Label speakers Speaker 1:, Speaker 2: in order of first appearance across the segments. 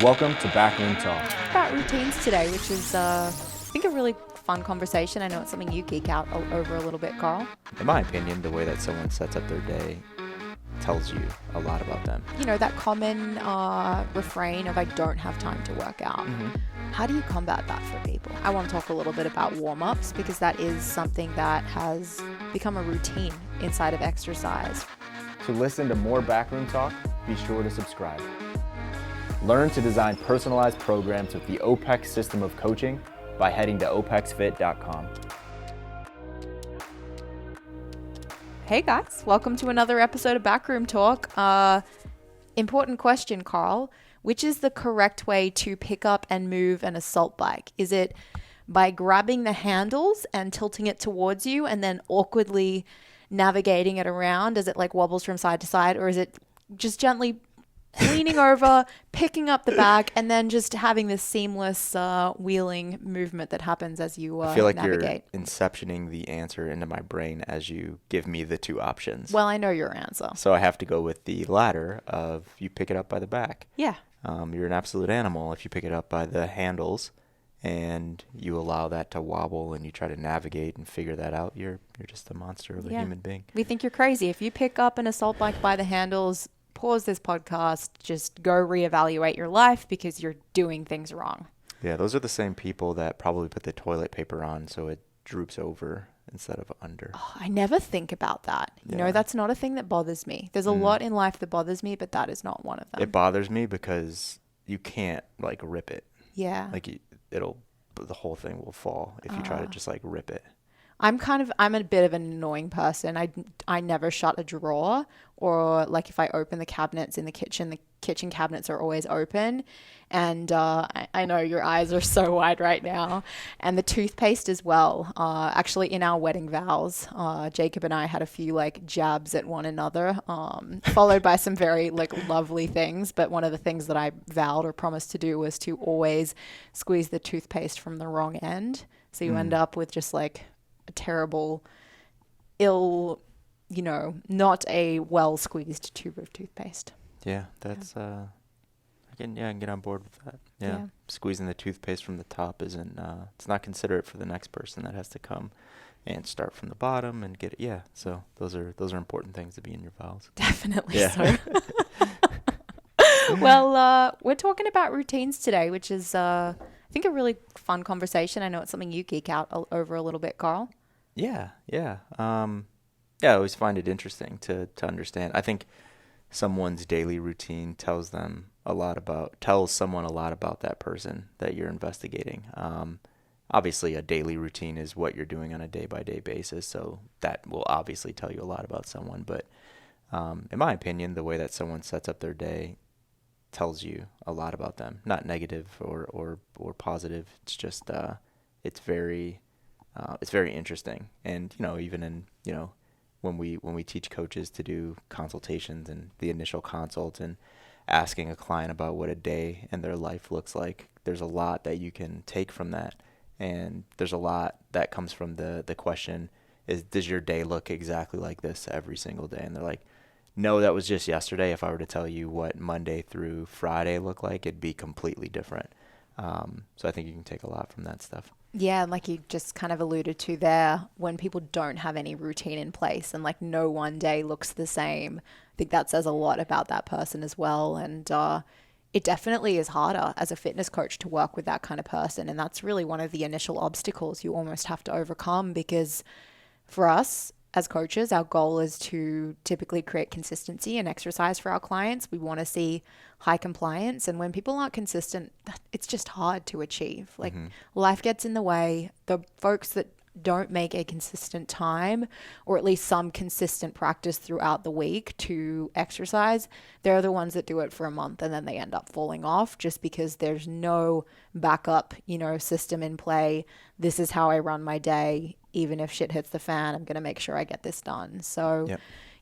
Speaker 1: Welcome to Backroom Talk.
Speaker 2: About routines today, which is, I think, a really fun conversation. I know it's something you geek out over a little bit, Carl.
Speaker 3: In my opinion, the way that someone sets up their day tells you a lot about them.
Speaker 2: You know, that common refrain of I don't have time to work out. How do you combat that for people? I want to talk a little bit about warm-ups because that is something that has become a routine inside of exercise.
Speaker 1: To listen to more Backroom Talk, be sure to subscribe. Learn to design personalized programs with the OPEX system of coaching by heading to opexfit.com.
Speaker 2: Hey guys, welcome to another episode of Backroom Talk. Important question, Carl. Which is the correct way to pick up and move an assault bike? Is it by grabbing the handles and tilting it towards you and then awkwardly navigating it around as it like wobbles from side to side? Or is it just gently leaning over, picking up the bag, and then just having this seamless wheeling movement that happens as you
Speaker 3: I feel like
Speaker 2: navigate?
Speaker 3: You're inceptioning the answer into my brain as you give me the two options.
Speaker 2: Well, I know your answer.
Speaker 3: So I have to go with the latter of you pick it up by the back.
Speaker 2: Yeah.
Speaker 3: You're an absolute animal if you pick it up by the handles and you allow that to wobble and you try to navigate and figure that out. You're just a monster of a human being.
Speaker 2: We think you're crazy. If you pick up an assault bike by the handles, pause this podcast, just go reevaluate your life because you're doing things wrong.
Speaker 3: Yeah, those are the same people that probably put the toilet paper on so it droops over instead of under.
Speaker 2: Oh, I never think about that. You know, that's not a thing that bothers me. There's a lot in life that bothers me, but that is not one of them.
Speaker 3: It bothers me because you can't like rip it.
Speaker 2: Yeah.
Speaker 3: Like the whole thing will fall if you try to just like rip it.
Speaker 2: I'm a bit of an annoying person. I never shut a drawer, or like if I open the cabinets in the kitchen cabinets are always open. And I know your eyes are so wide right now. And the toothpaste as well. Actually, in our wedding vows, Jacob and I had a few like jabs at one another, followed by some very like lovely things. But one of the things that I vowed or promised to do was to always squeeze the toothpaste from the wrong end. So you end up with just like a terrible, not a well squeezed tube of toothpaste.
Speaker 3: Yeah, that's I can get on board with that. Yeah. Squeezing the toothpaste from the top isn't it's not considerate for the next person that has to come and start from the bottom and get it. Yeah, so those are important things to be in your vows.
Speaker 2: Definitely so. Well, we're talking about routines today, which is I think a really fun conversation. I know it's something you geek out over a little bit, Carl.
Speaker 3: Yeah. I always find it interesting to understand. I think someone's daily routine tells someone a lot about that person that you're investigating. Obviously, a daily routine is what you're doing on a day-by-day basis, so that will obviously tell you a lot about someone. But in my opinion, the way that someone sets up their day tells you a lot about them. Not negative or positive. It's just it's very interesting. And even in when we teach coaches to do consultations and the initial consult and asking a client about what a day in their life looks like, there's a lot that you can take from that. And there's a lot that comes from the question is, does your day look exactly like this every single day? And they're like, no, that was just yesterday. If I were to tell you what Monday through Friday look like, it'd be completely different. So I think you can take a lot from that stuff.
Speaker 2: Yeah, and like you just kind of alluded to there, when people don't have any routine in place and like no one day looks the same, I think that says a lot about that person as well. And it definitely is harder as a fitness coach to work with that kind of person. And that's really one of the initial obstacles you almost have to overcome, because for us as coaches, our goal is to typically create consistency and exercise for our clients. We want to see high compliance. And when people aren't consistent, it's just hard to achieve. Like life gets in the way. The folks that don't make a consistent time, or at least some consistent practice throughout the week to exercise, they're the ones that do it for a month and then they end up falling off just because there's no backup, system in play. This is how I run my day. Even if shit hits the fan, I'm going to make sure I get this done. So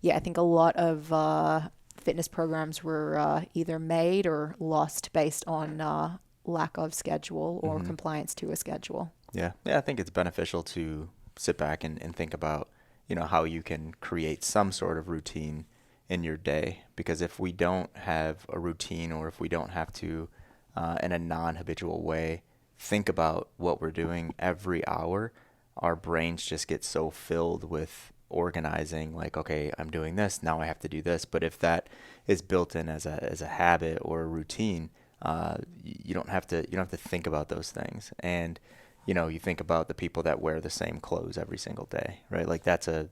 Speaker 2: I think a lot of fitness programs were either made or lost based on lack of schedule or compliance to a schedule.
Speaker 3: Yeah, I think it's beneficial to sit back and think about, how you can create some sort of routine in your day. Because if we don't have a routine, or if we don't have to in a non-habitual way, think about what we're doing every hour, our brains just get so filled with organizing, like, okay, I'm doing this, now I have to do this. But if that is built in as a habit or a routine, you don't have to think about those things. And you think about the people that wear the same clothes every single day, right? Like that's a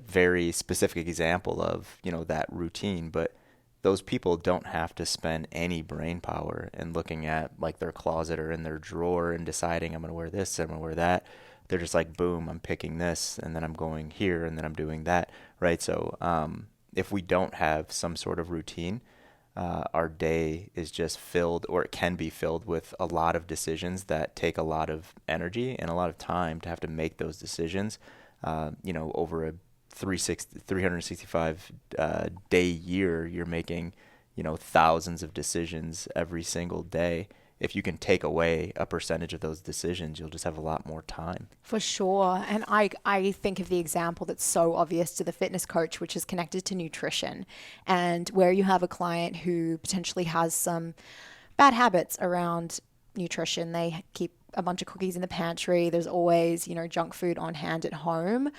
Speaker 3: very specific example of that routine. But those people don't have to spend any brain power in looking at like their closet or in their drawer and deciding I'm going to wear this, I'm going to wear that. They're just like, boom, I'm picking this, and then I'm going here, and then I'm doing that, right? So if we don't have some sort of routine, our day is just filled, or it can be filled with a lot of decisions that take a lot of energy and a lot of time to have to make those decisions, over a 365 day year. You're making thousands of decisions every single day. If you can take away a percentage of those decisions, you'll just have a lot more time.
Speaker 2: For sure. And I think of the example that's so obvious to the fitness coach, which is connected to nutrition, and where you have a client who potentially has some bad habits around nutrition. They keep a bunch of cookies in the pantry. There's always, junk food on hand at home,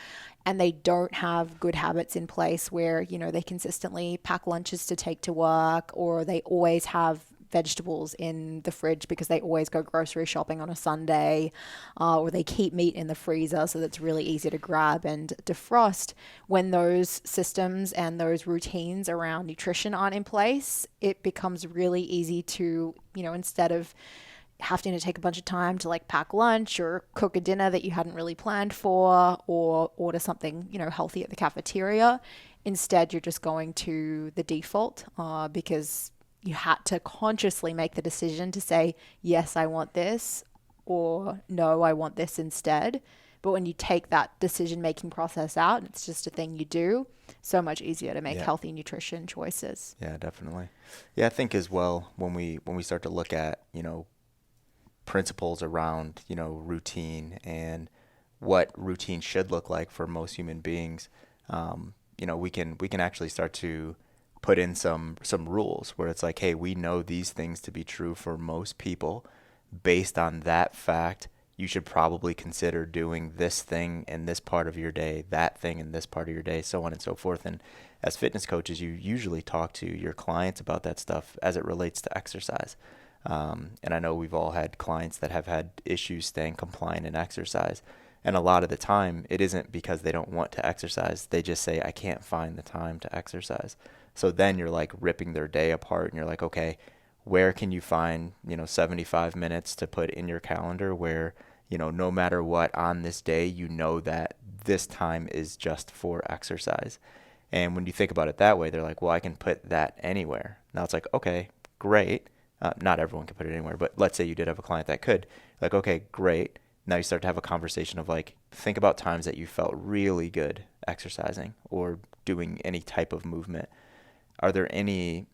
Speaker 2: and they don't have good habits in place where, they consistently pack lunches to take to work, or they always have vegetables in the fridge because they always go grocery shopping on a Sunday, or they keep meat in the freezer so that's really easy to grab and defrost. When those systems and those routines around nutrition aren't in place, it becomes really easy to, instead of having to take a bunch of time to like pack lunch or cook a dinner that you hadn't really planned for, or order something, healthy at the cafeteria, instead you're just going to the default because you had to consciously make the decision to say, yes, I want this, or no, I want this instead. But when you take that decision-making process out, it's just a thing you do, so much easier to make healthy nutrition choices.
Speaker 3: Yeah, definitely. Yeah, I think as well, when we start to look at, principles around, routine and what routine should look like for most human beings, we can actually start to put in some rules where it's like, hey, we know these things to be true for most people. Based on that fact, you should probably consider doing this thing in this part of your day, that thing in this part of your day, so on and so forth. And as fitness coaches, you usually talk to your clients about that stuff as it relates to exercise. And I know we've all had clients that have had issues staying compliant in exercise. And a lot of the time, it isn't because they don't want to exercise. They just say, I can't find the time to exercise. So then you're like ripping their day apart, and you're like, okay, where can you find, 75 minutes to put in your calendar where, no matter what on this day, that this time is just for exercise. And when you think about it that way, they're like, well, I can put that anywhere. Now it's like, okay, great. Not everyone can put it anywhere, but let's say you did have a client that could. Like, okay, great. Now you start to have a conversation of like, think about times that you felt really good exercising or doing any type of movement. Are there any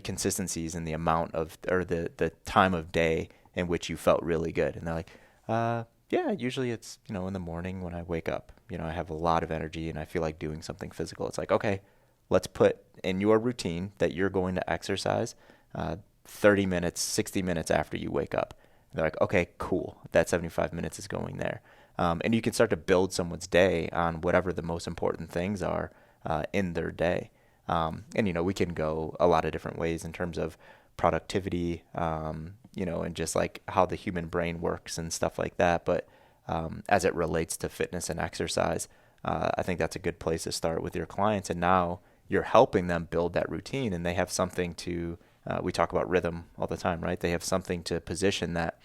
Speaker 3: consistencies in the amount of, or the time of day in which you felt really good? And they're like, yeah, usually it's, in the morning when I wake up, I have a lot of energy and I feel like doing something physical. It's like, okay, let's put in your routine that you're going to exercise 30 minutes, 60 minutes after you wake up. And they're like, okay, cool. That 75 minutes is going there. And you can start to build someone's day on whatever the most important things are in their day. And, we can go a lot of different ways in terms of productivity, and just like how the human brain works and stuff like that. But as it relates to fitness and exercise, I think that's a good place to start with your clients. And now you're helping them build that routine, and they have something to, we talk about rhythm all the time, right? They have something to position that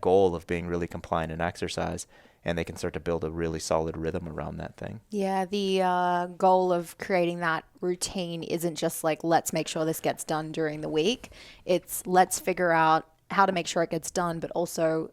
Speaker 3: goal of being really compliant in exercise, and they can start to build a really solid rhythm around that thing.
Speaker 2: Yeah, the goal of creating that routine isn't just like, let's make sure this gets done during the week. It's let's figure out how to make sure it gets done, but also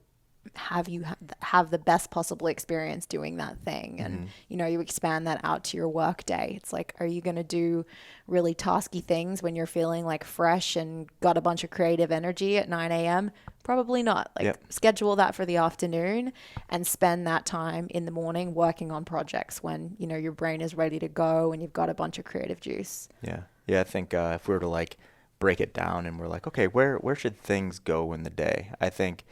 Speaker 2: have the best possible experience doing that thing. And, you expand that out to your work day. It's like, are you going to do really tasky things when you're feeling like fresh and got a bunch of creative energy at 9 a.m.? Probably not. Schedule that for the afternoon and spend that time in the morning working on projects when, your brain is ready to go and you've got a bunch of creative juice.
Speaker 3: Yeah. Yeah, I think if we were to like break it down and we're like, okay, where should things go in the day? I think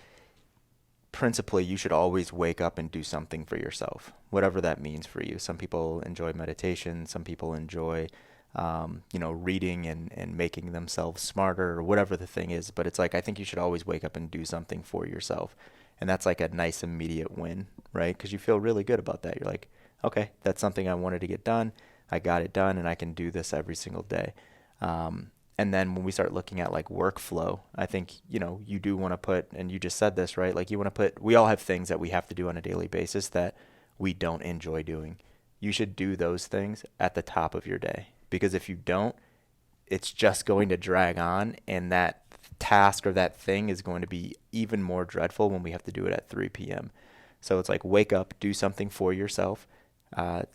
Speaker 3: principally you should always wake up and do something for yourself, whatever that means for you. Some people enjoy meditation, some people enjoy reading and making themselves smarter or whatever the thing is. But it's like, I think you should always wake up and do something for yourself. And that's like a nice immediate win, right? Because you feel really good about that. You're like, okay, that's something I wanted to get done. I got it done and I can do this every single day. And then when we start looking at like workflow, I think, you do want to put, and you just said this, right? Like you want to put, we all have things that we have to do on a daily basis that we don't enjoy doing. You should do those things at the top of your day, because if you don't, it's just going to drag on, and that task or that thing is going to be even more dreadful when we have to do it at 3 p.m. So it's like, wake up, do something for yourself,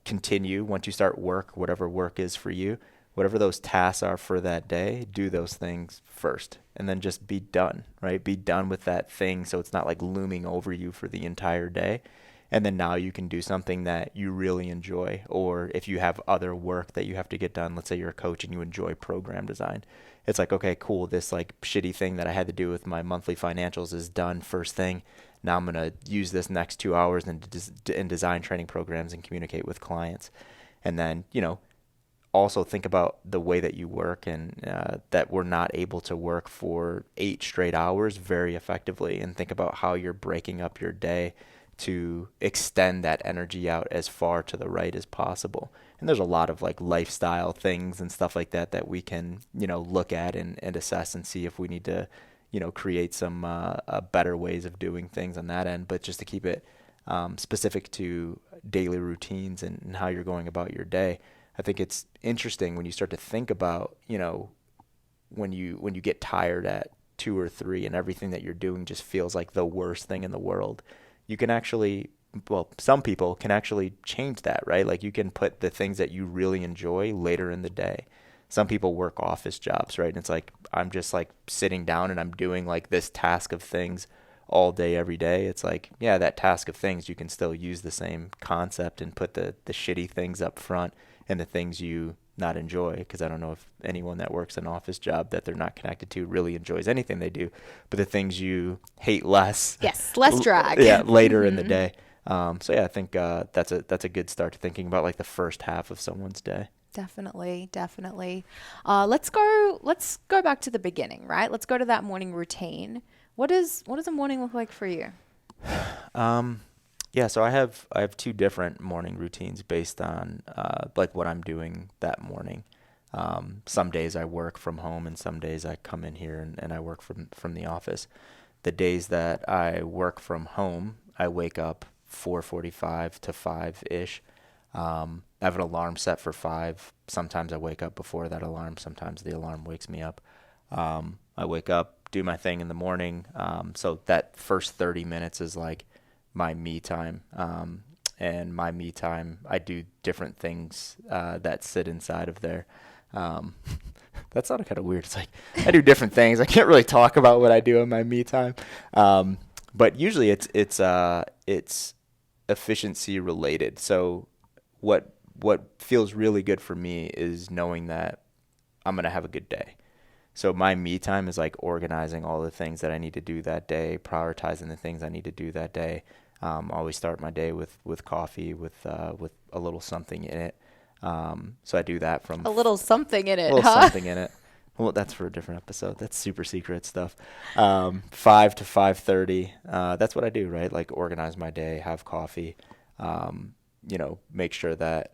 Speaker 3: continue once you start work, whatever work is for you, whatever those tasks are for that day, do those things first, and then just be done, right? Be done with that thing so it's not like looming over you for the entire day. And then now you can do something that you really enjoy. Or if you have other work that you have to get done, let's say you're a coach and you enjoy program design. It's like, okay, cool. This like shitty thing that I had to do with my monthly financials is done first thing. Now I'm going to use this next 2 hours in design training programs and communicate with clients. And then, also think about the way that you work, and that we're not able to work for 8 straight hours very effectively, and think about how you're breaking up your day to extend that energy out as far to the right as possible. And there's a lot of like lifestyle things and stuff like that we can, look at and assess and see if we need to, create some better ways of doing things on that end. But just to keep it specific to daily routines and how you're going about your day, I think it's interesting when you start to think about, when you get tired at 2 or 3 and everything that you're doing just feels like the worst thing in the world. You can actually, some people can actually change that, right? Like you can put the things that you really enjoy later in the day. Some people work office jobs, right? And it's like, I'm just like sitting down and I'm doing like this task of things all day, every day. It's like, yeah, that task of things, you can still use the same concept and put the shitty things up front and the things you not enjoy, because I don't know if anyone that works an office job that they're not connected to really enjoys anything they do, but the things you hate less.
Speaker 2: Yes, less drag.
Speaker 3: Later in the day. So yeah, I think that's a good start to thinking about like the first half of someone's day.
Speaker 2: Definitely. Let's go back to the beginning, right? Let's go to that morning routine. What does a morning look like for you?
Speaker 3: Yeah, so I have 2 different morning routines based on like what I'm doing that morning. Some days I work from home, and some days I come in here and I work from the office. The days that I work from home, I wake up 4:45 to 5-ish. I have an alarm set for 5. Sometimes I wake up before that alarm. Sometimes the alarm wakes me up. I wake up, do my thing in the morning. So that first 30 minutes is like my me time. And my me time, I do different things that sit inside of there. That sounded kind of weird. It's like I do different things. I can't really talk about what I do in my me time. But usually it's efficiency related. So what feels really good for me is knowing that I'm going to have a good day. So my me time is like organizing all the things that I need to do that day, prioritizing the things I need to do that day. Always start my day with coffee with a little something in it. So I do that from
Speaker 2: a little something in it.
Speaker 3: A little something in it. Well, that's for a different episode. That's super secret stuff. 5 to 5:30. That's what I do, right? Like organize my day, have coffee. Make sure that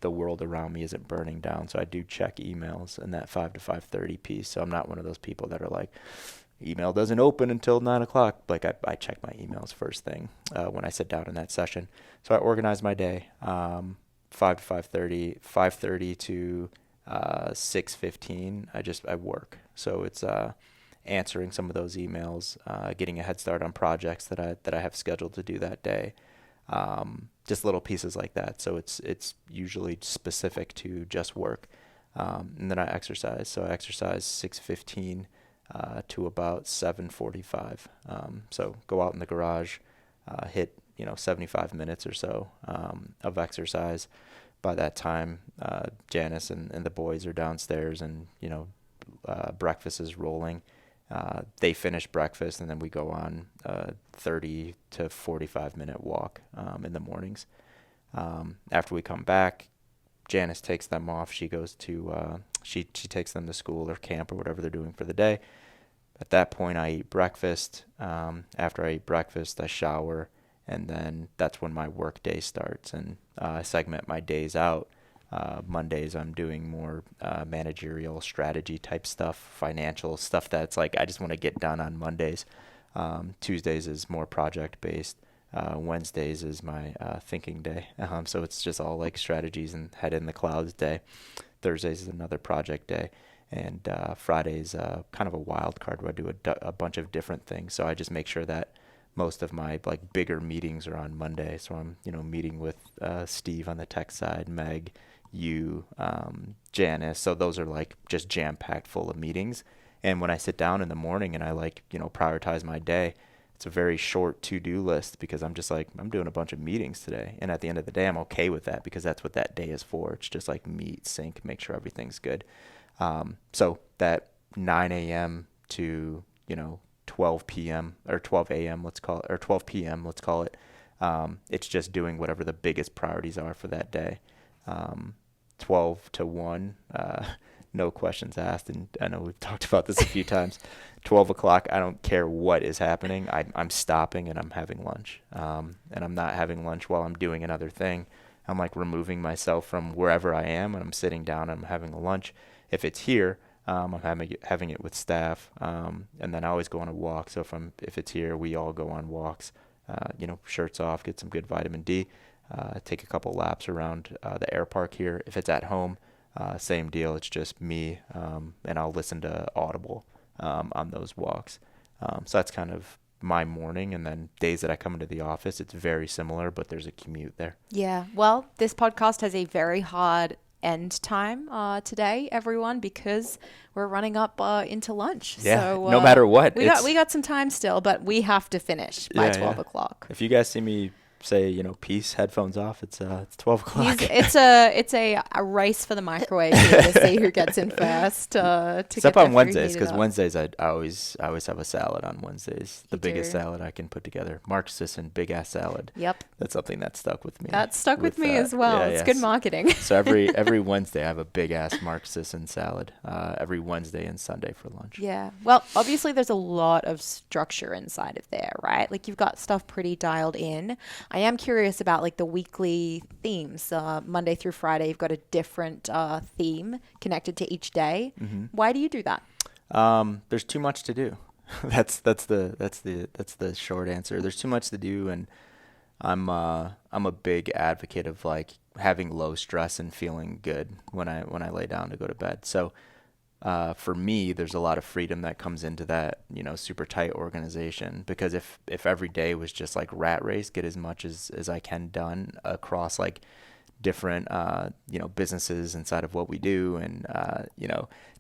Speaker 3: the world around me isn't burning down. So I do check emails in that 5 to 5:30 piece. So I'm not one of those people that are like, email doesn't open until 9 o'clock. Like I check my emails first thing when I sit down in that session. So I organize my day. 5 to 5:30, 5:30 to 6:15. I work. So it's answering some of those emails, getting a head start on projects that I have scheduled to do that day. Just little pieces like that. So it's usually specific to just work. And then I exercise. So I exercise 6:15 to about 7:45. So go out in the garage, hit 75 minutes or so of exercise. by that time, Janice and the boys are downstairs, and breakfast is rolling. They finish breakfast, and then we go on a 30 to 45 minute walk in the mornings. After we come back, Janice takes them off. She goes to she takes them to school or camp or whatever they're doing for the day. At that point, I eat breakfast. After I eat breakfast, I shower, and then that's when my work day starts. And I segment my days out. Mondays, I'm doing more managerial strategy type stuff, financial stuff that's like I just want to get done on Mondays. Tuesdays is more project based. Wednesdays is my thinking day. So it's just all like strategies and head in the clouds day. Thursdays is another project day. And Friday's kind of a wild card where I do a bunch of different things. So I just make sure that most of my like bigger meetings are on Monday. So I'm, meeting with Steve on the tech side, Meg, you, Janice. So those are like just jam packed full of meetings. And when I sit down in the morning and I prioritize my day, it's a very short to-do list because I'm just like, I'm doing a bunch of meetings today. And at the end of the day, I'm okay with that because that's what that day is for. It's just like meet, sync, make sure everything's good. So that 9 a.m. to, 12 p.m. or 12 a.m., let's call it, or 12 p.m., let's call it. It's just doing whatever the biggest priorities are for that day. 12 to 1, no questions asked. And I know we've talked about this a few times. 12 o'clock, I don't care what is happening. I'm stopping and I'm having lunch. And I'm not having lunch while I'm doing another thing. I'm like removing myself from wherever I am and I'm sitting down and I'm having a lunch. If it's here, I'm having it with staff, and then I always go on a walk. So if it's here, we all go on walks. Shirts off, get some good vitamin D. Take a couple laps around the air park here. If it's at home, same deal. It's just me, and I'll listen to Audible on those walks. So that's kind of my morning. And then days that I come into the office, it's very similar, but there's a commute there.
Speaker 2: Yeah. Well, this podcast has a very hard end time today, everyone, because we're running up into lunch.
Speaker 3: Yeah,
Speaker 2: so
Speaker 3: no matter what,
Speaker 2: we got some time still, but we have to finish by 12 o'clock.
Speaker 3: If you guys see me say peace, headphones off, it's 12 o'clock.
Speaker 2: It's a race for the microwave here to see who gets in first.
Speaker 3: Except on Wednesdays, because Wednesdays I always have a salad on Wednesdays. The biggest salad I can put together. Mark Sisson, big ass salad.
Speaker 2: Yep.
Speaker 3: That's something that stuck with me.
Speaker 2: That stuck with me as well. It's good marketing.
Speaker 3: So every Wednesday I have a big ass Mark Sisson salad. Every Wednesday and Sunday for lunch.
Speaker 2: Yeah. Well, obviously there's a lot of structure inside of there, right? Like you've got stuff pretty dialed in. I am curious about like the weekly themes. Monday through Friday, you've got a different theme connected to each day. Mm-hmm. Why do you do that?
Speaker 3: There's too much to do. That's the short answer. There's too much to do, and I'm a big advocate of like having low stress and feeling good when I lay down to go to bed. So for me, there's a lot of freedom that comes into that, super tight organization, because if every day was just like rat race, get as much as I can done across like different, businesses inside of what we do and,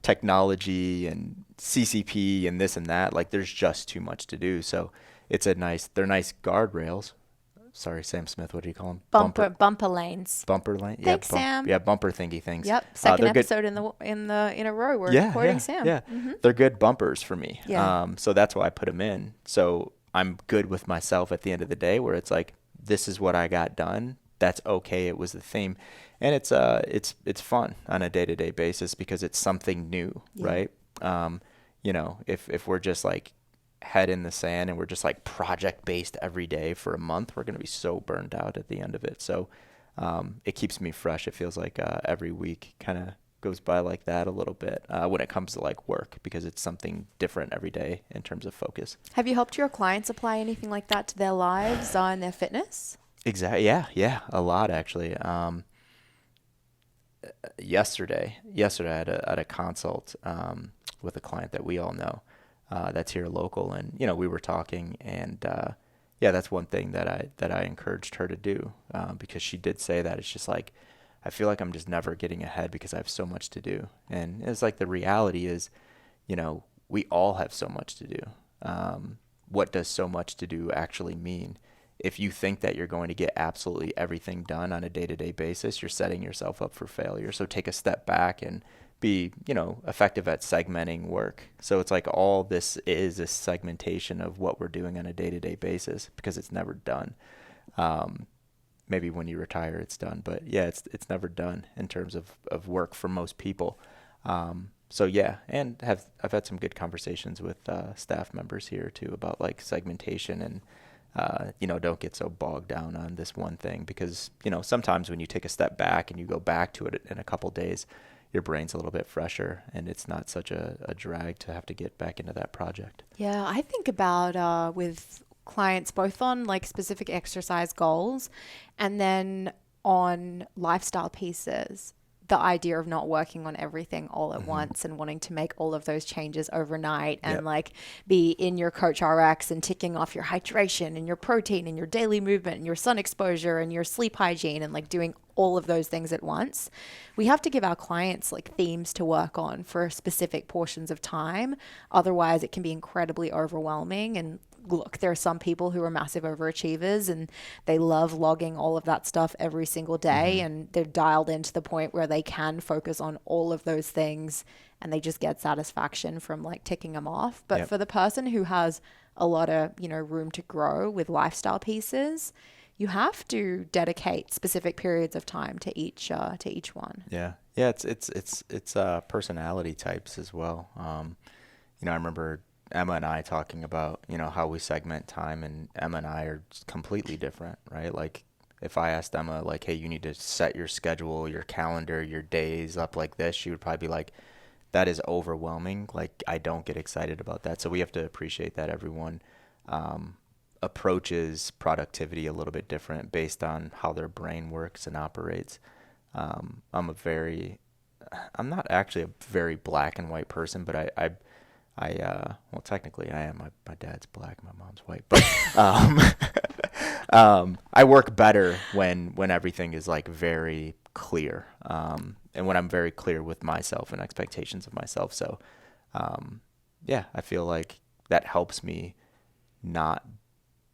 Speaker 3: technology and CCP and this and that, like there's just too much to do. So they're nice guardrails. Sorry, Sam Smith, what do you call them?
Speaker 2: Bumper lanes.
Speaker 3: Bumper lane.
Speaker 2: Thanks, Sam.
Speaker 3: Yeah, bumper thingy things.
Speaker 2: Yep. Second episode in a row we're recording Sam.
Speaker 3: Yeah. Mm-hmm. They're good bumpers for me.
Speaker 2: Yeah.
Speaker 3: So that's why I put them in. So I'm good with myself at the end of the day, where it's like, this is what I got done. That's okay. It was the theme, and it's fun on a day-to-day basis because it's something new, right? If we're just like head in the sand and we're just like project based every day for a month, we're going to be so burned out at the end of it. So it keeps me fresh. It feels like every week kind of goes by like that a little bit when it comes to like work, because it's something different every day in terms of focus.
Speaker 2: Have you helped your clients apply anything like that to their lives and their fitness?
Speaker 3: Exactly. Yeah, a lot actually. Yesterday I had a consult with a client that we all know that's here local, and we were talking, and that's one thing that I encouraged her to do, because she did say that it's just like, I feel like I'm just never getting ahead because I have so much to do. And it's like, the reality is, we all have so much to do. What does so much to do actually mean? if you think that you're going to get absolutely everything done on a day-to-day basis, you're setting yourself up for failure. So take a step back and be, effective at segmenting work. So it's like all this is a segmentation of what we're doing on a day-to-day basis, because it's never done. Maybe when you retire, it's done, but yeah, it's never done in terms of work for most people. So yeah, and I've had some good conversations with staff members here too about like segmentation and don't get so bogged down on this one thing, because sometimes when you take a step back and you go back to it in a couple days, your brain's a little bit fresher and it's not such a drag to have to get back into that project.
Speaker 2: Yeah, I think about with clients both on like specific exercise goals and then on lifestyle pieces, the idea of not working on everything all at once and wanting to make all of those changes overnight and like be in your Coach RX and ticking off your hydration and your protein and your daily movement and your sun exposure and your sleep hygiene and like doing all of those things at once. We have to give our clients like themes to work on for specific portions of time. Otherwise, it can be incredibly overwhelming. And look, there are some people who are massive overachievers and they love logging all of that stuff every single day, and they're dialed into the point where they can focus on all of those things and they just get satisfaction from like ticking them off. But for the person who has a lot of, room to grow with lifestyle pieces, you have to dedicate specific periods of time to each one.
Speaker 3: Yeah. It's personality types as well. I remember Emma and I talking about, how we segment time, and Emma and I are completely different, right? Like if I asked Emma like, hey, you need to set your schedule, your calendar, your days up like this, she would probably be like, that is overwhelming. Like I don't get excited about that. So we have to appreciate that everyone approaches productivity a little bit different based on how their brain works and operates. I'm not actually a very black and white person, but well, technically I am. My dad's black, my mom's white, but I work better when everything is like very clear, and when I'm very clear with myself and expectations of myself. So, I feel like that helps me not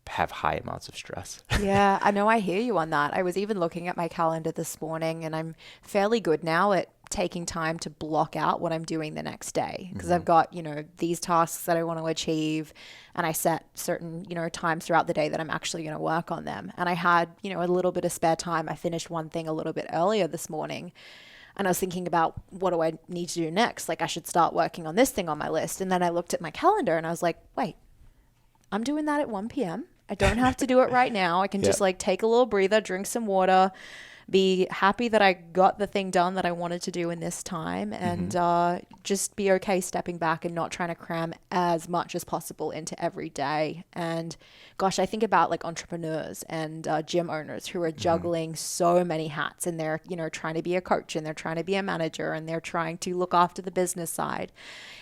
Speaker 3: have high amounts of stress.
Speaker 2: Yeah, I know. I hear you on that. I was even looking at my calendar this morning, and I'm fairly good now at taking time to block out what I'm doing the next day, because I've got, these tasks that I want to achieve, and I set certain, times throughout the day that I'm actually going to work on them. And I had, a little bit of spare time. I finished one thing a little bit earlier this morning, and I was thinking about what do I need to do next? Like I should start working on this thing on my list. And then I looked at my calendar and I was like, wait, I'm doing that at 1 p.m. I don't have to do it right now. I can just like take a little breather, drink some water, be happy that I got the thing done that I wanted to do in this time, and just be okay stepping back and not trying to cram as much as possible into every day. And gosh, I think about like entrepreneurs and gym owners who are juggling so many hats, and they're, trying to be a coach, and they're trying to be a manager, and they're trying to look after the business side.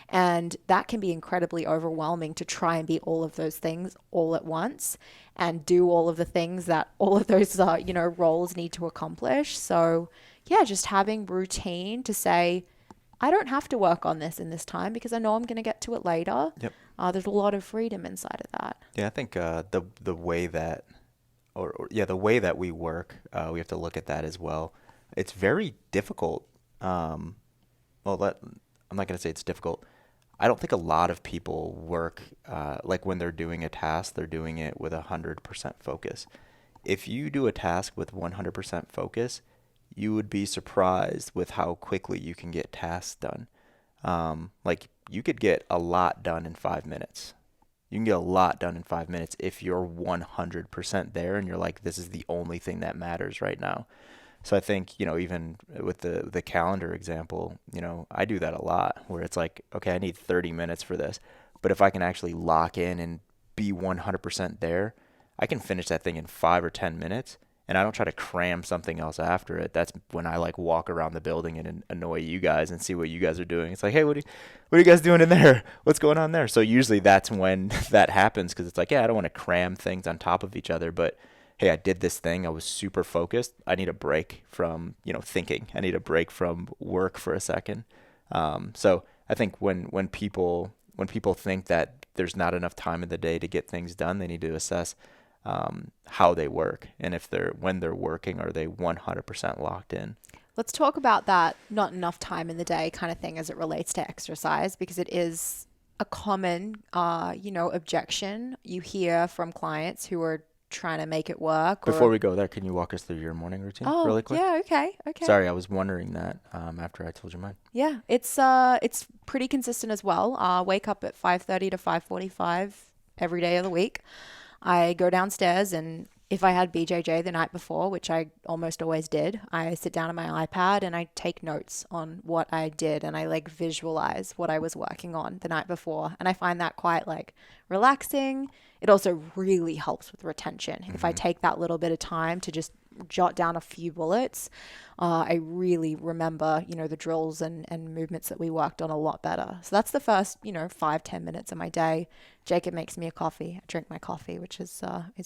Speaker 2: And that can be incredibly overwhelming to try and be all of those things all at once and do all of the things that all of those, roles need to accomplish. So yeah, just having routine to say, I don't have to work on this in this time because I know I'm going to get to it later.
Speaker 3: Yep.
Speaker 2: There's a lot of freedom inside of that.
Speaker 3: Yeah, I think the way that, the way that we work, we have to look at that as well. It's very difficult. I'm not going to say it's difficult. I don't think a lot of people work, like when they're doing a task, they're doing it with 100% focus. If you do a task with 100% focus, you would be surprised with how quickly you can get tasks done. Like you could get a lot done in 5 minutes. You can get a lot done in 5 minutes if you're 100% there and you're like, this is the only thing that matters right now. So I think, even with the calendar example, I do that a lot where it's like, okay, I need 30 minutes for this. But if I can actually lock in and be 100% there, I can finish that thing in 5 or 10 minutes. And I don't try to cram something else after it. That's when I like walk around the building and annoy you guys and see what you guys are doing. It's like, hey, what are you guys doing in there? What's going on there? So usually that's when that happens, because it's like, yeah, I don't want to cram things on top of each other, but hey, I did this thing. I was super focused. I need a break from, thinking. I need a break from work for a second. So I think when people think that there's not enough time in the day to get things done, they need to assess, how they work, and when they're working, are they 100% locked in?
Speaker 2: Let's talk about that not enough time in the day kind of thing as it relates to exercise, because it is a common, objection you hear from clients who are trying to make it work.
Speaker 3: Before we go there, can you walk us through your morning routine really quick?
Speaker 2: Yeah, okay.
Speaker 3: Sorry, I was wondering that after I told you mine.
Speaker 2: Yeah, it's pretty consistent as well. Wake up at 5:30 to 5:45 every day of the week. I go downstairs, and if I had BJJ the night before, which I almost always did, I sit down on my iPad and I take notes on what I did, and I like visualize what I was working on the night before. And I find that quite like relaxing. It also really helps with retention. If I take that little bit of time to just jot down a few bullets, I really remember, the drills and movements that we worked on a lot better. So that's the first, 5-10 minutes of my day. Jacob makes me a coffee. I drink my coffee, which is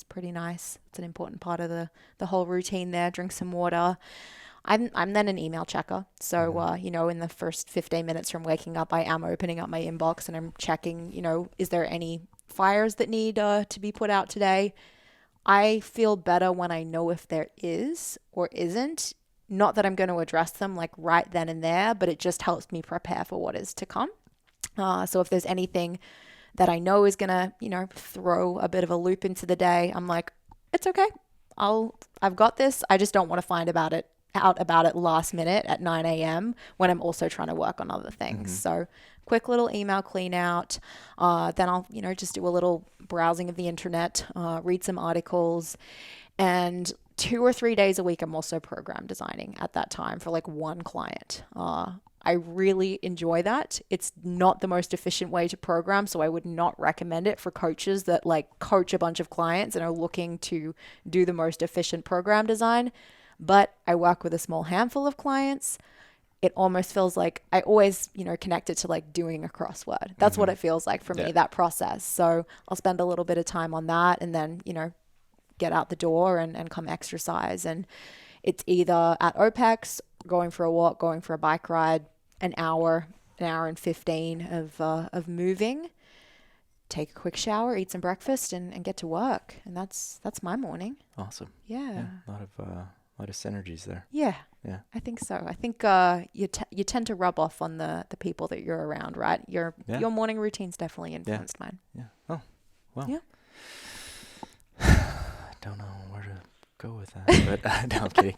Speaker 2: pretty nice. It's an important part of the whole routine there. Drink some water. I'm then an email checker. So, in the first 15 minutes from waking up, I am opening up my inbox and I'm checking, is there any fires that need to be put out today? I feel better when I know if there is or isn't. Not that I'm going to address them like right then and there, but it just helps me prepare for what is to come. So if there's anything that I know is going to, throw a bit of a loop into the day, I'm like, it's okay. I've got this. I just don't want to find out about it last minute at 9 a.m. when I'm also trying to work on other things. So quick little email clean out. Then I'll, just do a little browsing of the internet, read some articles, and 2 or 3 days a week, I'm also program designing at that time for like one client. I really enjoy that. It's not the most efficient way to program, so I would not recommend it for coaches that like coach a bunch of clients and are looking to do the most efficient program design. But I work with a small handful of clients. It almost feels like I always, connect it to like doing a crossword. That's what it feels like for me, that process. So I'll spend a little bit of time on that and then, get out the door and come exercise. And it's either at OPEX, going for a walk, going for a bike ride, an hour and 15 of moving, take a quick shower, eat some breakfast and get to work. And that's my morning.
Speaker 3: Awesome.
Speaker 2: Yeah.
Speaker 3: A lot of synergies there.
Speaker 2: Yeah.
Speaker 3: Yeah.
Speaker 2: I think so. I think you tend to rub off on the people that you're around, right? Your morning routine's definitely influenced mine.
Speaker 3: Yeah. Oh, well.
Speaker 2: Yeah.
Speaker 3: I don't know where to go with that, but no, I'm kidding.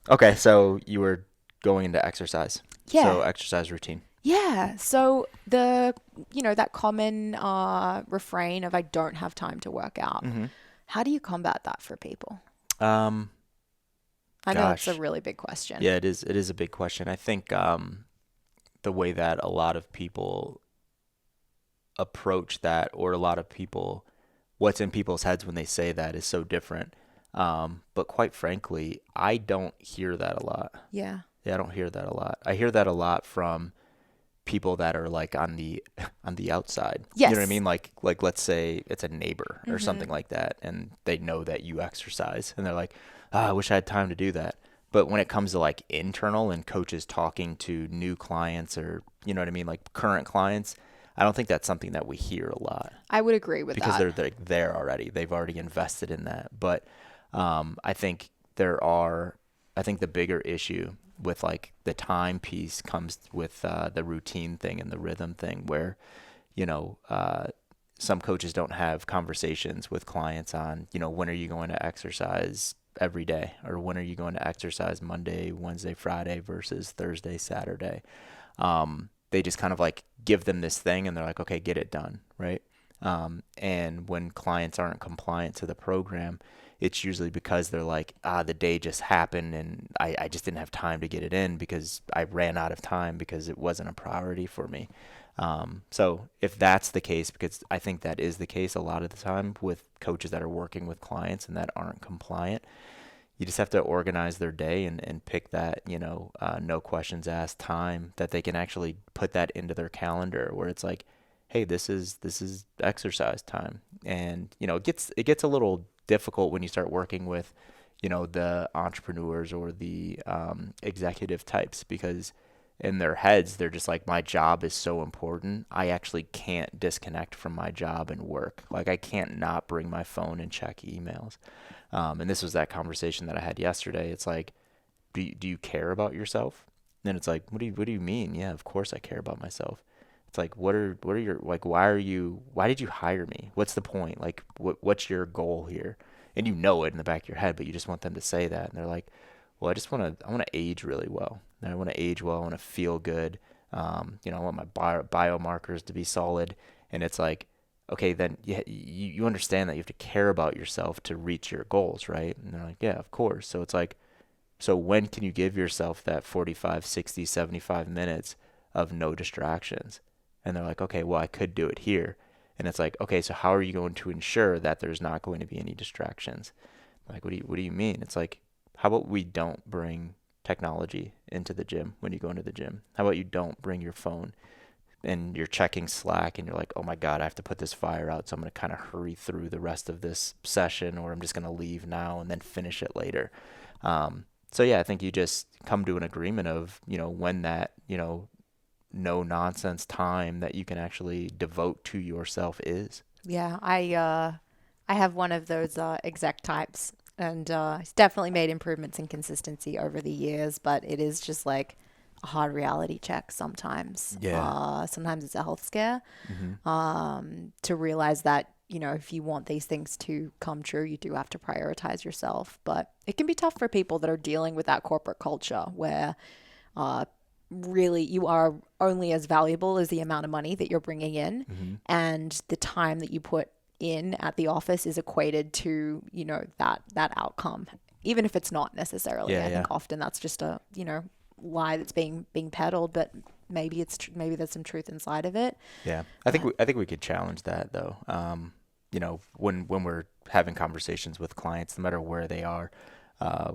Speaker 3: Okay, so you were going into exercise.
Speaker 2: Yeah.
Speaker 3: So exercise routine.
Speaker 2: Yeah. So that common refrain of I don't have time to work out. How do you combat that for people? I know it's a really big question.
Speaker 3: Yeah, it is. It is a big question. I think the way that a lot of people approach that, or a lot of people, what's in people's heads when they say that is so different. But quite frankly, I don't hear that a lot.
Speaker 2: Yeah.
Speaker 3: Yeah, I don't hear that a lot. I hear that a lot from people that are like on the outside.
Speaker 2: Yes.
Speaker 3: You know what I mean? Like let's say it's a neighbor or something like that, and they know that you exercise, and they're like, I wish I had time to do that. But when it comes to like internal and coaches talking to new clients, or you know what I mean, like current clients, I don't think that's something that we hear a lot.
Speaker 2: I would agree with that.
Speaker 3: Because they're there already. They've already invested in that. But I think the bigger issue with like the time piece comes with the routine thing and the rhythm thing, where, some coaches don't have conversations with clients on, when are you going to exercise every day, or when are you going to exercise Monday, Wednesday, Friday versus Thursday, Saturday. They just kind of like give them this thing and they're like, okay, get it done. Right. And when clients aren't compliant to the program, it's usually because they're like, the day just happened and I just didn't have time to get it in because I ran out of time because it wasn't a priority for me. So if that's the case, because I think that is the case a lot of the time with coaches that are working with clients and that aren't compliant, you just have to organize their day and pick that, no questions asked time that they can actually put that into their calendar where it's like, hey, this is exercise time. And, it gets a little difficult when you start working with, the entrepreneurs or the executive types, because in their heads, they're just like, my job is so important. I actually can't disconnect from my job and work. Like, I can't not bring my phone and check emails. And this was that conversation that I had yesterday. It's like, do you care about yourself? And it's like, what do you mean? Yeah, of course I care about myself. It's like, what are your, like, why did you hire me? What's the point? Like, what's your goal here? And you know it in the back of your head, but you just want them to say that. And they're like, well, I want to age really well. And I want to age well. I want to feel good. I want my biomarkers to be solid. And it's like, okay, then you understand that you have to care about yourself to reach your goals, right? And they're like, yeah, of course. So it's like, so when can you give yourself that 45, 60, 75 minutes of no distractions? And they're like, okay, well, I could do it here. And it's like, okay, so how are you going to ensure that there's not going to be any distractions? Like, what do you mean? It's like, how about we don't bring technology into the gym when you go into the gym? How about you don't bring your phone and you're checking Slack and you're like, oh my God, I have to put this fire out, so I'm going to kind of hurry through the rest of this session, or I'm just going to leave now and then finish it later. So yeah, I think you just come to an agreement of, when that, no nonsense time that you can actually devote to yourself is.
Speaker 2: Yeah, I have one of those exec types, and it's definitely made improvements in consistency over the years, but it is just like a hard reality check sometimes.
Speaker 3: Yeah.
Speaker 2: Sometimes it's a health scare. To realize that, if you want these things to come true, you do have to prioritize yourself. But it can be tough for people that are dealing with that corporate culture where really you are only as valuable as the amount of money that you're bringing in, and the time that you put in at the office is equated to, that outcome, even if it's not necessarily. I think often that's just a, lie that's being peddled, but maybe maybe there's some truth inside of it.
Speaker 3: Yeah. I think we could challenge that though. When we're having conversations with clients, no matter where they are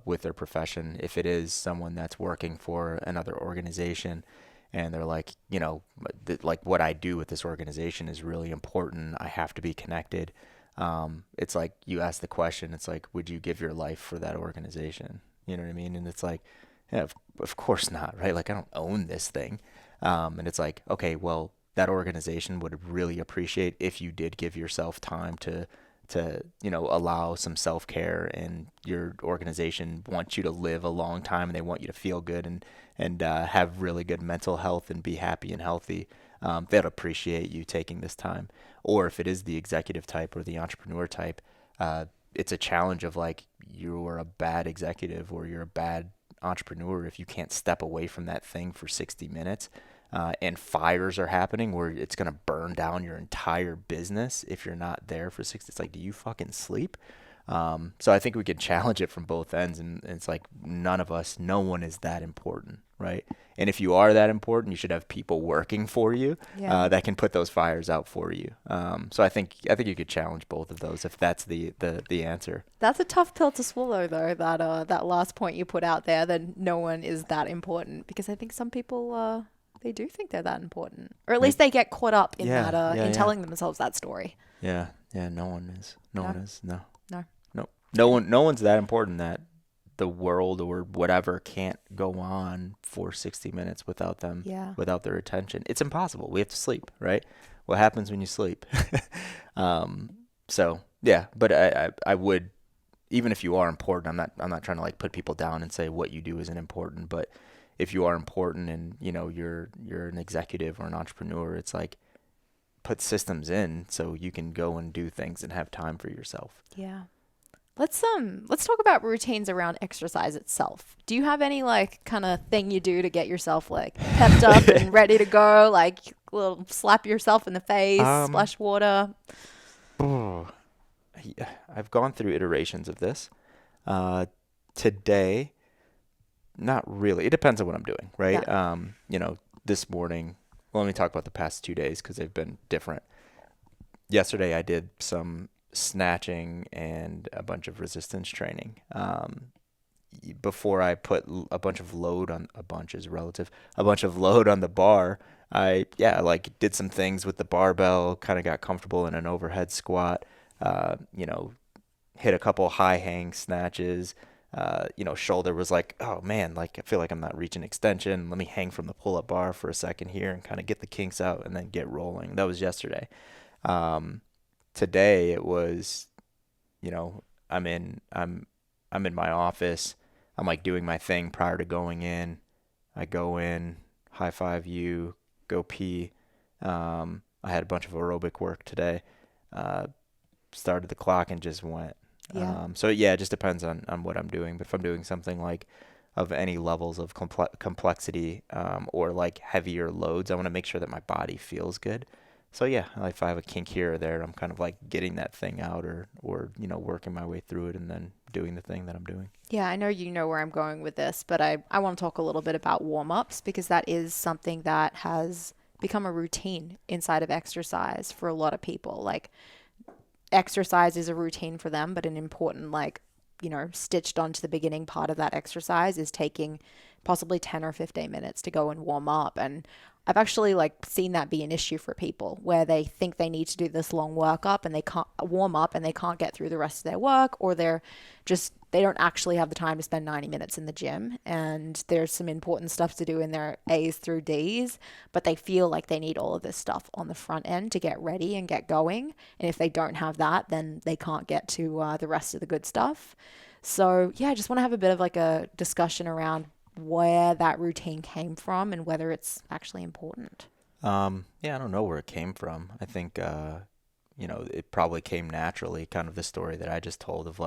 Speaker 3: with their profession, if it is someone that's working for another organization and they're like, like what I do with this organization is really important, I have to be connected. It's like you ask the question, it's like, would you give your life for that organization? You know what I mean? And it's like, yeah, of course not, right? Like, I don't own this thing. And it's like, okay, well, that organization would really appreciate if you did give yourself time to allow some self-care, and your organization wants you to live a long time and they want you to feel good and have really good mental health and be happy and healthy. They'd appreciate you taking this time. Or if it is the executive type or the entrepreneur type, it's a challenge of like, you're a bad executive or you're a bad entrepreneur if you can't step away from that thing for 60 minutes. And fires are happening where it's going to burn down your entire business if you're not there for 60. It's like, do you fucking sleep? So I think we can challenge it from both ends. And it's like, no one is that important, right? And if you are that important, you should have people working for you that can put those fires out for you. So I think you could challenge both of those if that's the answer.
Speaker 2: That's a tough pill to swallow, though, that last point you put out there, that no one is that important, because I think some people they do think they're that important, or at least they get caught up in telling themselves that story.
Speaker 3: Yeah. No one is. No one is. No.
Speaker 2: No.
Speaker 3: No one's that important that the world or whatever can't go on for 60 minutes without them, without their attention. It's impossible. We have to sleep, right? What happens when you sleep? So yeah, but I would, even if you are important, I'm not trying to like put people down and say what you do isn't important, but if you are important and you're an executive or an entrepreneur, it's like, put systems in so you can go and do things and have time for yourself.
Speaker 2: Yeah. Let's talk about routines around exercise itself. Do you have any like kind of thing you do to get yourself like pepped up and ready to go? Like a little slap yourself in the face, splash water?
Speaker 3: I've gone through iterations of this. Today, not really. It depends on what I'm doing, right? Yeah. This morning, well, let me talk about the past 2 days because they've been different. Yesterday, I did some snatching and a bunch of resistance training. Before I put a bunch of load on the bar, I did some things with the barbell, kind of got comfortable in an overhead squat, hit a couple high hang snatches, shoulder was like, oh man, like I feel like I'm not reaching extension. Let me hang from the pull-up bar for a second here and kind of get the kinks out and then get rolling. That was yesterday. Today it was, I'm in my office. I'm like doing my thing prior to going in. I go in, high five you, go pee. I had a bunch of aerobic work today. Started the clock and just went.
Speaker 2: Yeah.
Speaker 3: So yeah, it just depends on what I'm doing. But if I'm doing something like of any levels of complexity, or like heavier loads, I want to make sure that my body feels good. So yeah, like if I have a kink here or there, I'm kind of like getting that thing out or working my way through it and then doing the thing that I'm doing.
Speaker 2: Yeah, I know you know where I'm going with this, but I want to talk a little bit about warm-ups because that is something that has become a routine inside of exercise for a lot of people. Like exercise is a routine for them, but an important stitched onto the beginning part of that exercise is taking possibly 10 or 15 minutes to go and warm up. And I've actually seen that be an issue for people where they think they need to do this long workup and they can't warm up and they can't get through the rest of their work, or they don't actually have the time to spend 90 minutes in the gym. And there's some important stuff to do in their A's through D's, but they feel like they need all of this stuff on the front end to get ready and get going. And if they don't have that, then they can't get to the rest of the good stuff. So yeah, I just want to have a bit of a discussion around where that routine came from and whether it's actually important.
Speaker 3: Yeah, I don't know where it came from. I think, it probably came naturally, kind of the story that I just told of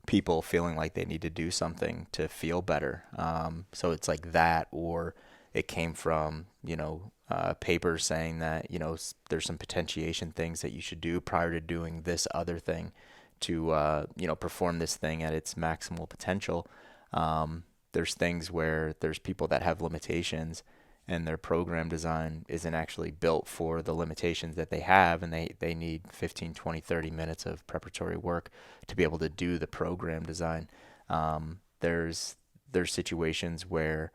Speaker 3: people feeling like they need to do something to feel better. So it's like that, or it came from, papers saying that, there's some potentiation things that you should do prior to doing this other thing to, perform this thing at its maximal potential. There's things where there's people that have limitations and their program design isn't actually built for the limitations that they have, and they need 15, 20, 30 minutes of preparatory work to be able to do the program design. There's situations where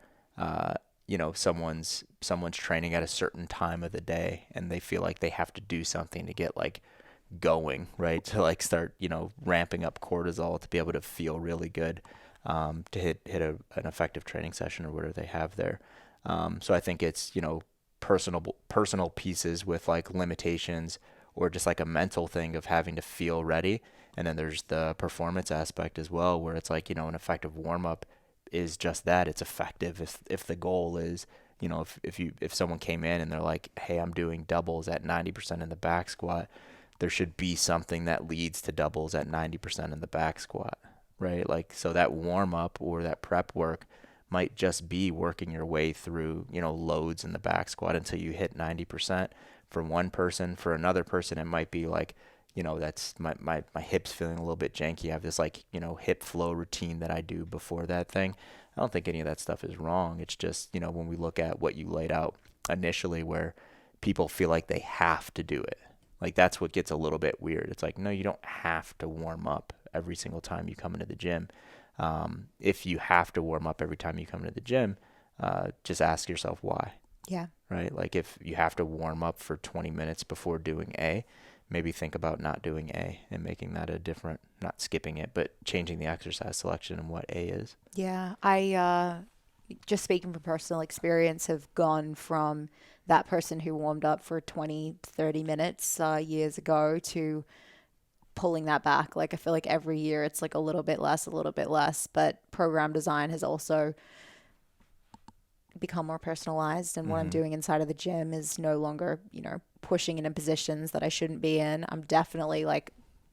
Speaker 3: someone's training at a certain time of the day and they feel like they have to do something to get going, right? To start, ramping up cortisol to be able to feel really good, to hit an effective training session or whatever they have there. So I think it's, personal pieces with limitations, or just a mental thing of having to feel ready. And then there's the performance aspect as well, where it's an effective warm up is just that. It's effective if the goal is, if someone came in and they're like, hey, I'm doing doubles at 90% in the back squat, there should be something that leads to doubles at 90% in the back squat, right? So that warm up or that prep work might just be working your way through, loads in the back squat until you hit 90%. For one person, for another person, it might be that's my hips feeling a little bit janky. I have this hip flow routine that I do before that thing. I don't think any of that stuff is wrong. It's just, when we look at what you laid out initially, where people feel like they have to do it. That's what gets a little bit weird. It's no, you don't have to warm up every single time you come into the gym. If you have to warm up every time you come into the gym, just ask yourself why.
Speaker 2: Yeah.
Speaker 3: Right? If you have to warm up for 20 minutes before doing A, maybe think about not doing A and making that a different, not skipping it, but changing the exercise selection and what A is.
Speaker 2: Yeah. I, just speaking from personal experience, have gone from that person who warmed up for 20, 30 minutes years ago to pulling that back. I feel like every year it's a little bit less, but program design has also become more personalized, and what I'm doing inside of the gym is no longer, pushing into positions that I shouldn't be in. I'm definitely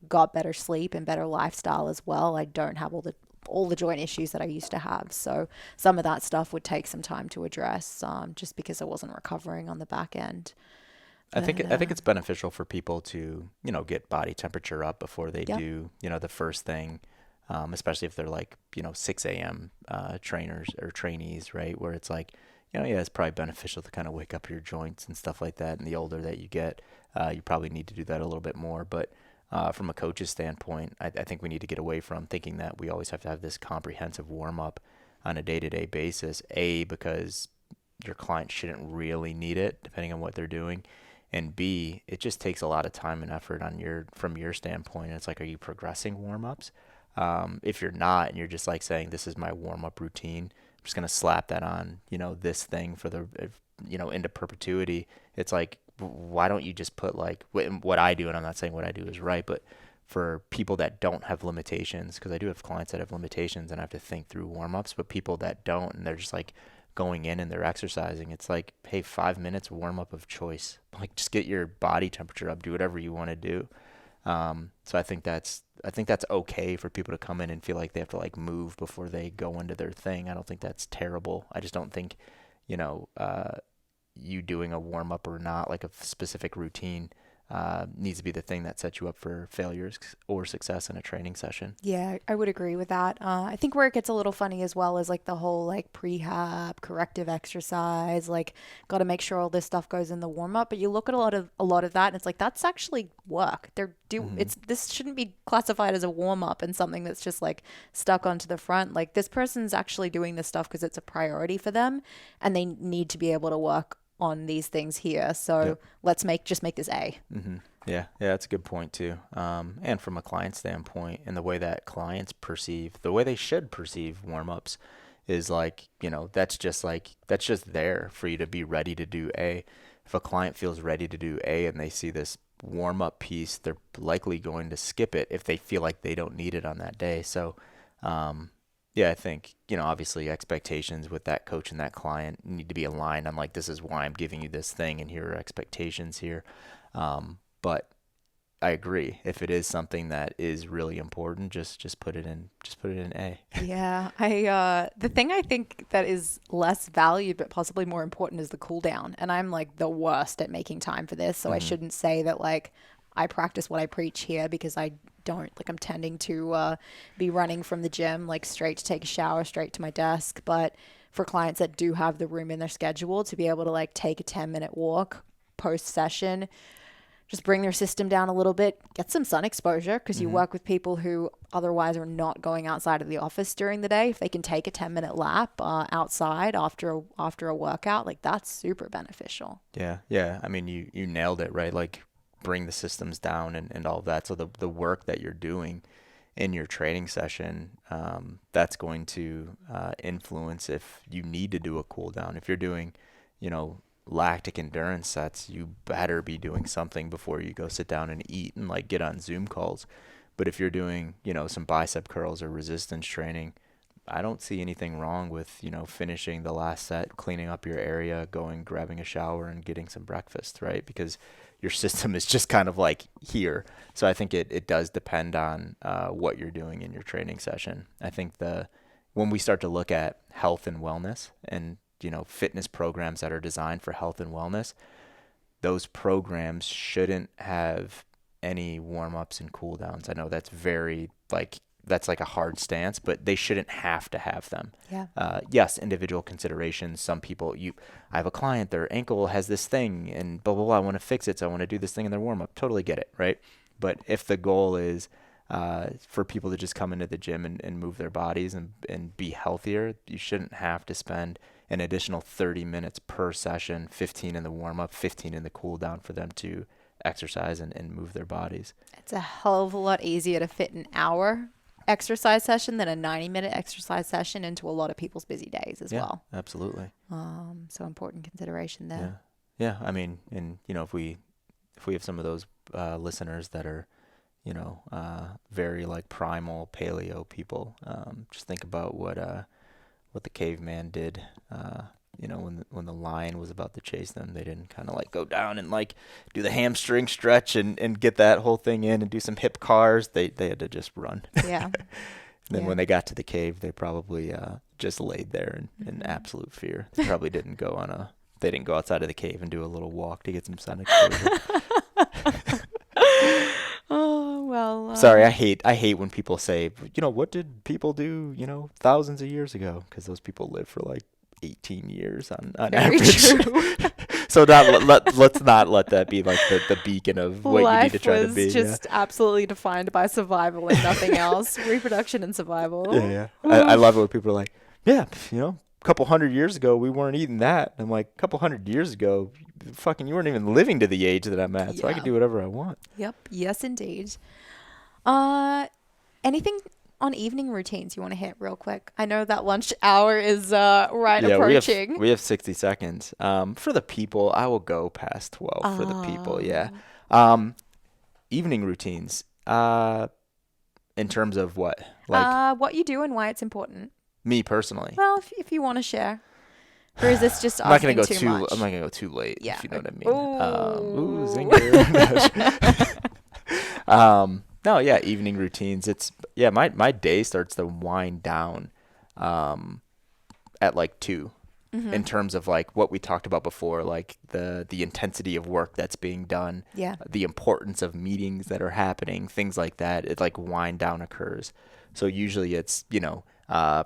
Speaker 2: got better sleep and better lifestyle as well. I don't have all the joint issues that I used to have. So some of that stuff would take some time to address, just because I wasn't recovering on the back end.
Speaker 3: I think it's beneficial for people to, get body temperature up before they do, the first thing, especially if they're 6 a.m. Trainers or trainees, right? Where it's it's probably beneficial to kind of wake up your joints and stuff like that. And the older that you get, you probably need to do that a little bit more. But from a coach's standpoint, I think we need to get away from thinking that we always have to have this comprehensive warm up on a day-to-day basis. A, because your client shouldn't really need it depending on what they're doing. And B, it just takes a lot of time and effort from your standpoint. It's are you progressing warm-ups? If you're not, and you're just like saying, this is my warm-up routine, I'm just going to slap that on, this thing for the, into perpetuity. It's like, why don't you just put like what I do? And I'm not saying what I do is right, but for people that don't have limitations, because I do have clients that have limitations and I have to think through warm-ups, but people that don't, and they're just like going in and they're exercising, it's like, hey, 5 minutes warm-up of choice. Like, just get your body temperature up, do whatever you want to do. So I think that's okay for people to come in and feel like they have to like move before they go into their thing. I don't think that's terrible. I just don't think, you doing a warm up or not, like a specific routine, needs to be the thing that sets you up for failures or success in a training session.
Speaker 2: Yeah, I would agree with that. I think where it gets a little funny as well is like the whole like prehab, corrective exercise, like got to make sure all this stuff goes in the warm up. But you look at a lot of that, and it's like that's actually work. This shouldn't be classified as a warm up and something that's just like stuck onto the front. Like this person's actually doing this stuff because it's a priority for them, and they need to be able to work on these things here. So let's make this A.
Speaker 3: Mm-hmm. Yeah, that's a good point too. And from a client standpoint, and the way that clients the way they should perceive warm-ups is like, that's just there for you to be ready to do A. If a client feels ready to do A and they see this warm-up piece, they're likely going to skip it if they feel like they don't need it on that day. So, I think, obviously expectations with that coach and that client need to be aligned on like, this is why I'm giving you this thing and here are expectations here. But I agree. If it is something that is really important, just put it in A.
Speaker 2: Yeah. The thing I think that is less valued, but possibly more important is the cool down. And I'm like the worst at making time for this. So I shouldn't say that like I practice what I preach here, because I don't. Like I'm tending to be running from the gym, like straight to take a shower, straight to my desk. But for clients that do have the room in their schedule to be able to like take a 10-minute walk post session, just bring their system down a little bit, get some sun exposure, because you work with people who otherwise are not going outside of the office during the day. If they can take a 10-minute lap outside after a workout, like that's super beneficial.
Speaker 3: Yeah. I mean, you nailed it, right? Like bring the systems down and all of that. So the work that you're doing in your training session, that's going to influence if you need to do a cool down. If you're doing, lactic endurance sets, you better be doing something before you go sit down and eat and like get on Zoom calls. But if you're doing, some bicep curls or resistance training, I don't see anything wrong with, finishing the last set, cleaning up your area, grabbing a shower and getting some breakfast, right? Because your system is just kind of like here. So I think it does depend on what you're doing in your training session. I think when we start to look at health and wellness and fitness programs that are designed for health and wellness, those programs shouldn't have any warm-ups and cool downs. I know that's that's like a hard stance, but they shouldn't have to have them.
Speaker 2: Yeah.
Speaker 3: Yes, individual considerations. Some people, I have a client, their ankle has this thing and blah, blah, blah. I want to fix it. So I want to do this thing in their warm-up. Totally get it, right? But if the goal is for people to just come into the gym and move their bodies and be healthier, you shouldn't have to spend an additional 30 minutes per session, 15 in the warm-up, 15 in the cool down for them to exercise and move their bodies. It's
Speaker 2: a hell of a lot easier to fit an hour exercise session than a 90-minute exercise session into a lot of people's busy days as well.
Speaker 3: Absolutely.
Speaker 2: So important consideration there.
Speaker 3: Yeah. I mean, and if we have some of those listeners that are, very like primal paleo people, just think about what the caveman did. When the lion was about to chase them, they didn't kind of like go down and like do the hamstring stretch and get that whole thing in and do some hip cars. They had to just run.
Speaker 2: Yeah.
Speaker 3: And then when they got to the cave, they probably just laid there in absolute fear. They probably didn't go outside of the cave and do a little walk to get some sun exposure.
Speaker 2: Oh, well.
Speaker 3: Sorry, I hate when people say, what did people do, thousands of years ago? Because those people live for like 18 years on average.
Speaker 2: True.
Speaker 3: So let's not let that be like the beacon of what you need to try to be.
Speaker 2: Life was just absolutely defined by survival and nothing else. Reproduction and survival.
Speaker 3: Yeah. I love it when people are like, a couple hundred years ago we weren't eating that. I'm like, a couple hundred years ago, you weren't even living to the age that I'm at, so I can do whatever I want.
Speaker 2: Yep. Yes, indeed. Anything on evening routines you want to hit real quick? I know that lunch hour is approaching.
Speaker 3: We have 60 seconds. For the people, I will go past 12 for the people. Yeah. Evening routines. In terms of what? Like
Speaker 2: what you do and why it's important.
Speaker 3: Me personally.
Speaker 2: Well, if you want to share. Or is this just
Speaker 3: I'm not gonna go
Speaker 2: too much?
Speaker 3: I'm not gonna go too late.
Speaker 2: Yeah.
Speaker 3: If you know what I mean.
Speaker 2: Ooh.
Speaker 3: Zinger. No, yeah, evening routines. It's my day starts to wind down at like 2.
Speaker 2: Mm-hmm.
Speaker 3: In terms of like what we talked about before, like the intensity of work that's being done, the importance of meetings that are happening, things like that. It like wind down occurs. So usually it's,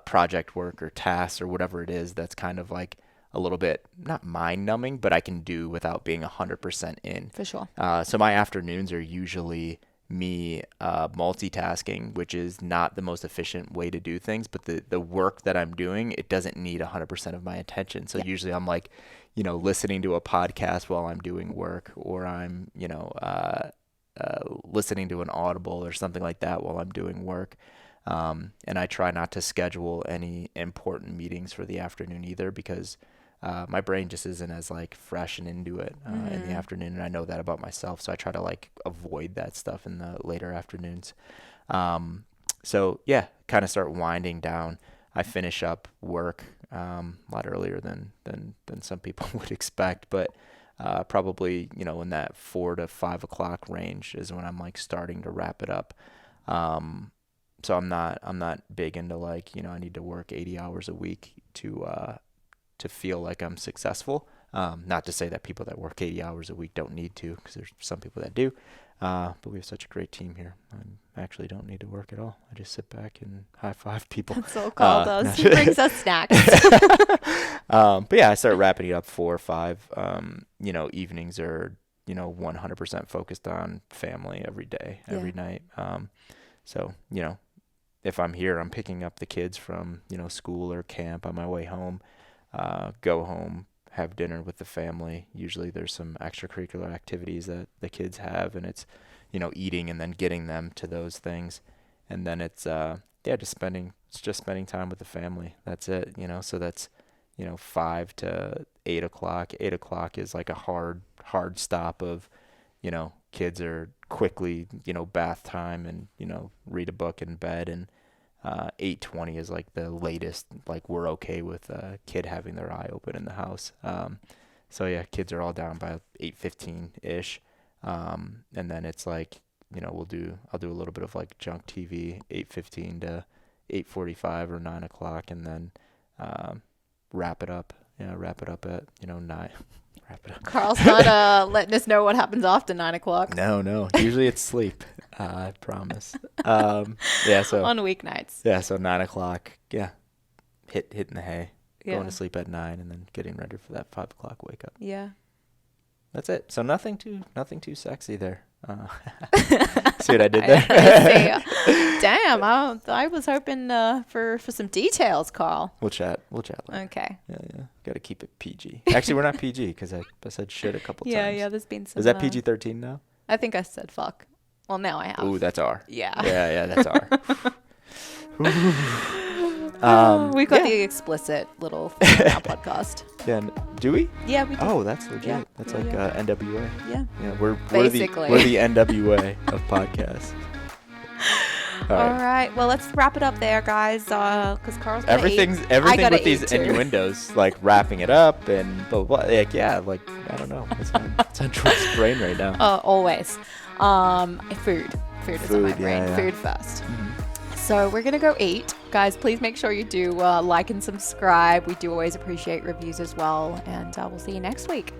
Speaker 3: project work or tasks or whatever it is that's kind of like a little bit, not mind numbing, but I can do without being 100% in.
Speaker 2: For sure.
Speaker 3: So my afternoons are usually me multitasking, which is not the most efficient way to do things, but the work that I'm doing, it doesn't need 100% of my attention. So usually I'm like, listening to a podcast while I'm doing work, or I'm, listening to an Audible or something like that while I'm doing work. And I try not to schedule any important meetings for the afternoon either, because my brain just isn't as like fresh and into it in the afternoon, and I know that about myself, so I try to like avoid that stuff in the later afternoons. So yeah, kind of start winding down. I finish up work a lot earlier than some people would expect, but probably in that 4 to 5 o'clock range is when I'm like starting to wrap it up. So I'm not big into like I need to work 80 hours a week to feel like I'm successful. Not to say that people that work 80 hours a week don't need to, because there's some people that do. But we have such a great team here. I actually don't need to work at all. I just sit back and high five people.
Speaker 2: That's all Carl does. He brings us snacks.
Speaker 3: But yeah, I start wrapping it up 4 or 5. Evenings are 100% focused on family every day, every night. So if I'm here, I'm picking up the kids from school or camp on my way home. Go home, have dinner with the family. Usually there's some extracurricular activities that the kids have, and it's, eating and then getting them to those things. And then it's, just spending time with the family. That's it, so that's, 5 to 8 o'clock. 8 o'clock is like a hard stop of, kids are quickly, bath time and, read a book in bed, and 8:20 is like the latest, like we're okay with a kid having their eye open in the house. So yeah, kids are all down by 8:15 ish. And then it's like, I'll do a little bit of like junk TV, 8:15 to 8:45 or 9 o'clock, and then, wrap it up at, 9. Wrap it up.
Speaker 2: Carl's not letting us know what happens after 9 o'clock.
Speaker 3: No. Usually it's sleep. I promise. Yeah. So
Speaker 2: on weeknights.
Speaker 3: Yeah. So 9 o'clock. Yeah. Hitting the hay.
Speaker 2: Yeah.
Speaker 3: Going to sleep at 9 and then getting ready for that 5 o'clock wake up.
Speaker 2: Yeah.
Speaker 3: That's it. So nothing too sexy there. See what I did there?
Speaker 2: Damn. I was hoping for some details, Carl.
Speaker 3: We'll chat later.
Speaker 2: Okay.
Speaker 3: Yeah. Got to keep it PG. Actually, we're not PG because I said shit a couple times.
Speaker 2: Yeah. There's been some.
Speaker 3: Is that PG-13 now?
Speaker 2: I think I said fuck. Well, now I have.
Speaker 3: Ooh, that's R.
Speaker 2: Yeah.
Speaker 3: Yeah, that's R.
Speaker 2: We've got the explicit little thing on our podcast.
Speaker 3: Yeah, do we?
Speaker 2: Yeah, we do.
Speaker 3: Oh, that's legit.
Speaker 2: Yeah.
Speaker 3: That's like NWA.
Speaker 2: Yeah.
Speaker 3: Yeah, we're the NWA of podcasts.
Speaker 2: All right. Well, let's wrap it up there, guys. Because Carl's
Speaker 3: everything with these innuendos, like wrapping it up and blah blah blah. Like I don't know. It's on George's brain right now.
Speaker 2: Always. Food is on my brain.
Speaker 3: Yeah.
Speaker 2: Food first.
Speaker 3: Mm-hmm.
Speaker 2: So we're going to go eat. Guys, please make sure you do like and subscribe. We do always appreciate reviews as well. And we'll see you next week.